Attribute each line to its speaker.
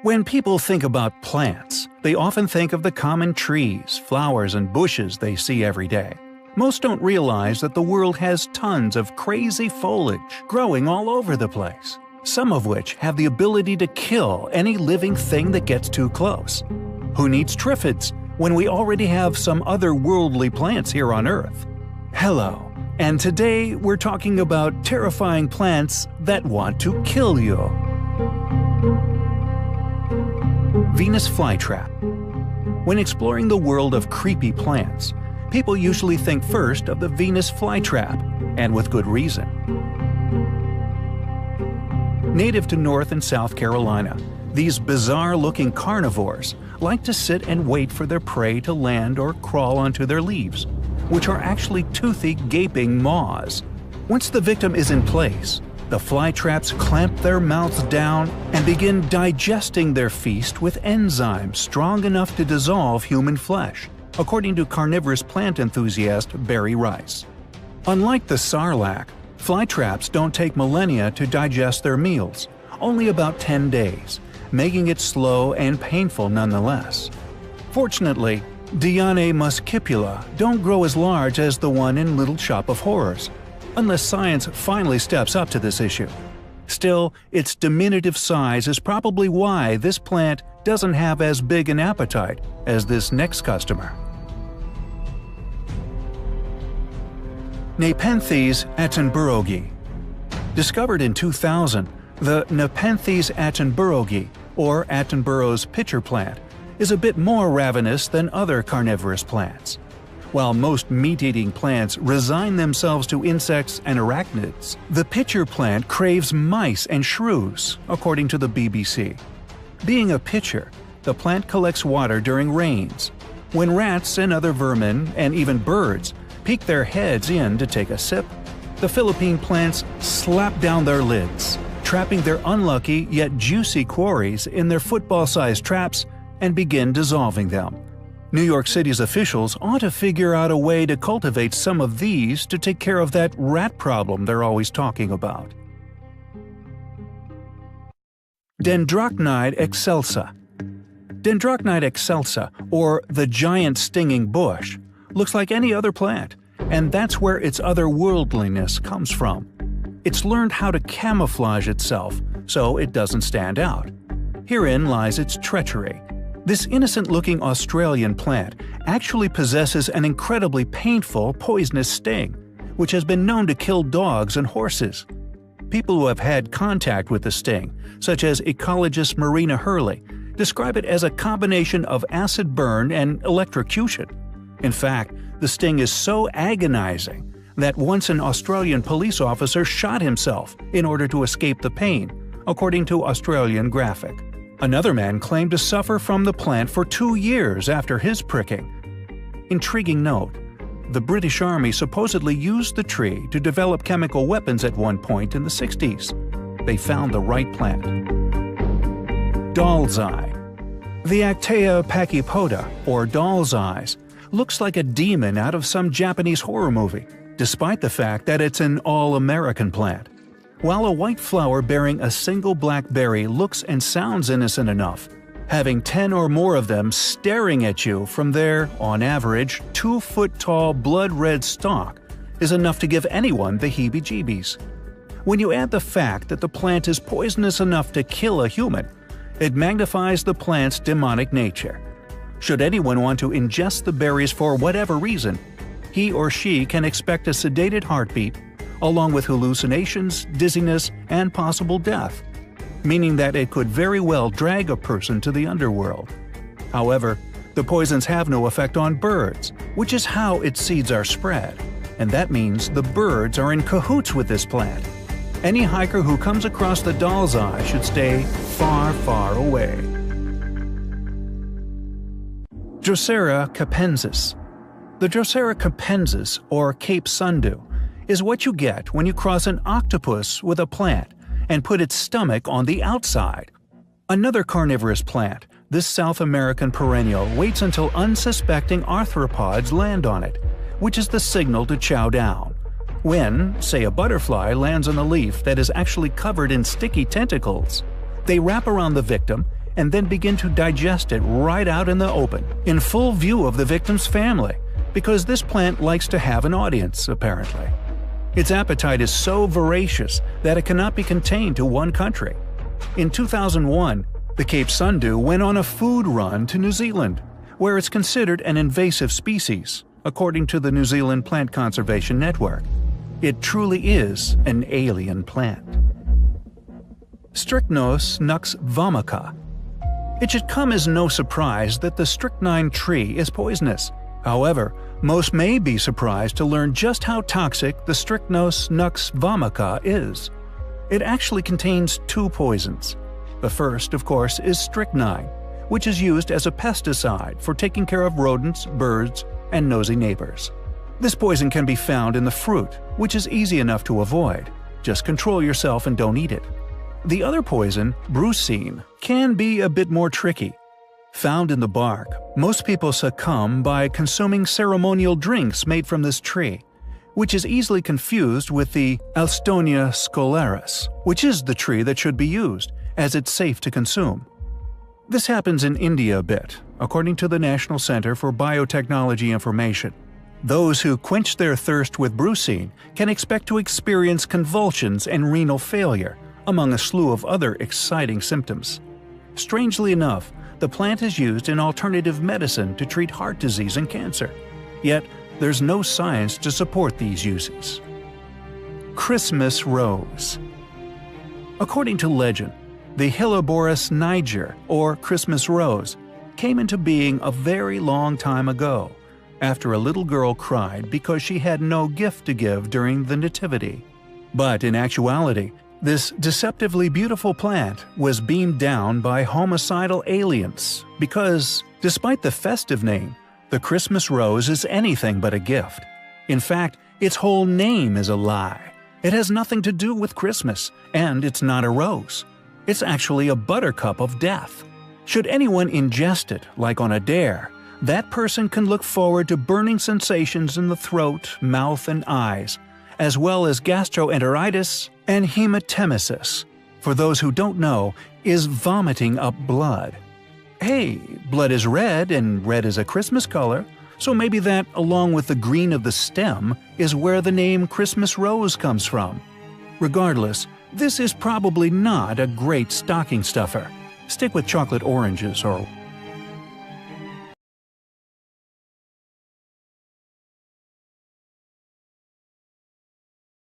Speaker 1: When people think about plants, they often think of the common trees, flowers, and bushes they see every day. Most don't realize that the world has tons of crazy foliage growing all over the place, some of which have the ability to kill any living thing that gets too close. Who needs triffids when we already have some otherworldly plants here on Earth? Hello, and today we're talking about terrifying plants that want to kill you. Venus flytrap. When exploring the world of creepy plants, people usually think first of the Venus flytrap, and with good reason. Native to North and South Carolina, these bizarre-looking carnivores like to sit and wait for their prey to land or crawl onto their leaves, which are actually toothy, gaping maws. Once the victim is in place, the flytraps clamp their mouths down and begin digesting their feast with enzymes strong enough to dissolve human flesh, according to carnivorous plant enthusiast Barry Rice. Unlike the sarlacc, flytraps don't take millennia to digest their meals, only about 10 days, making it slow and painful nonetheless. Fortunately, Dianae muscipula don't grow as large as the one in Little Shop of Horrors, unless science finally steps up to this issue. Still, its diminutive size is probably why this plant doesn't have as big an appetite as this next customer. Nepenthes attenboroughi. Discovered in 2000, the Nepenthes attenboroughi, or Attenborough's pitcher plant, is a bit more ravenous than other carnivorous plants. While most meat-eating plants resign themselves to insects and arachnids, the pitcher plant craves mice and shrews, according to the BBC. Being a pitcher, the plant collects water during rains. When rats and other vermin, and even birds, peek their heads in to take a sip, the Philippine plants slap down their lids, trapping their unlucky yet juicy quarries in their football-sized traps and begin dissolving them. New York City's officials ought to figure out a way to cultivate some of these to take care of that rat problem they're always talking about. Dendrocnide excelsa. Dendrocnide excelsa, or the giant stinging bush, looks like any other plant, and that's where its otherworldliness comes from. It's learned how to camouflage itself so it doesn't stand out. Herein lies its treachery. This innocent-looking Australian plant actually possesses an incredibly painful, poisonous sting, which has been known to kill dogs and horses. People who have had contact with the sting, such as ecologist Marina Hurley, describe it as a combination of acid burn and electrocution. In fact, the sting is so agonizing that once an Australian police officer shot himself in order to escape the pain, according to Australian Graphic. Another man claimed to suffer from the plant for 2 years after his pricking. Intriguing note: the British Army supposedly used the tree to develop chemical weapons at one point in the 60s. They found the right plant. Doll's eye. The Actaea pachypoda, or doll's eyes, looks like a demon out of some Japanese horror movie, despite the fact that it's an all-American plant. While a white flower bearing a single black berry looks and sounds innocent enough, having 10 or more of them staring at you from their, on average, 2-foot-tall blood-red stalk is enough to give anyone the heebie-jeebies. When you add the fact that the plant is poisonous enough to kill a human, it magnifies the plant's demonic nature. Should anyone want to ingest the berries for whatever reason, he or she can expect a sedated heartbeat, along with hallucinations, dizziness, and possible death, meaning that it could very well drag a person to the underworld. However, the poisons have no effect on birds, which is how its seeds are spread, and that means the birds are in cahoots with this plant. Any hiker who comes across the doll's eye should stay far, far away. Drosera capensis. The Drosera capensis, or Cape Sundew, is what you get when you cross an octopus with a plant and put its stomach on the outside. Another carnivorous plant, this South American perennial waits until unsuspecting arthropods land on it, which is the signal to chow down. When, say, a butterfly lands on a leaf that is actually covered in sticky tentacles, they wrap around the victim and then begin to digest it right out in the open, in full view of the victim's family, because this plant likes to have an audience, apparently. Its appetite is so voracious that it cannot be contained to one country. In 2001, the Cape Sundew went on a food run to New Zealand, where it's considered an invasive species, according to the New Zealand Plant Conservation Network. It truly is an alien plant. Strychnos nux vomica. It should come as no surprise that the strychnine tree is poisonous. However, most may be surprised to learn just how toxic the Strychnos nux vomica is. It actually contains two poisons. The first, of course, is strychnine, which is used as a pesticide for taking care of rodents, birds, and nosy neighbors. This poison can be found in the fruit, which is easy enough to avoid. Just control yourself and don't eat it. The other poison, brucine, can be a bit more tricky. Found in the bark, most people succumb by consuming ceremonial drinks made from this tree, which is easily confused with the Alstonia scolaris, which is the tree that should be used, as it's safe to consume. This happens in India a bit, according to the National Center for Biotechnology Information. Those who quench their thirst with brucine can expect to experience convulsions and renal failure, among a slew of other exciting symptoms. Strangely enough, the plant is used in alternative medicine to treat heart disease and cancer. Yet, there's no science to support these uses. Christmas rose. According to legend, the Helleborus niger, or Christmas rose, came into being a very long time ago, after a little girl cried because she had no gift to give during the Nativity. But in actuality, this deceptively beautiful plant was beamed down by homicidal aliens because, despite the festive name, the Christmas rose is anything but a gift. In fact, its whole name is a lie. It has nothing to do with Christmas, and it's not a rose. It's actually a buttercup of death. Should anyone ingest it, like on a dare, that person can look forward to burning sensations in the throat, mouth, and eyes, as well as gastroenteritis and hematemesis. For those who don't know, is vomiting up blood. Hey, blood is red, and red is a Christmas color, so maybe that, along with the green of the stem, is where the name Christmas rose comes from. Regardless, this is probably not a great stocking stuffer. Stick with chocolate oranges or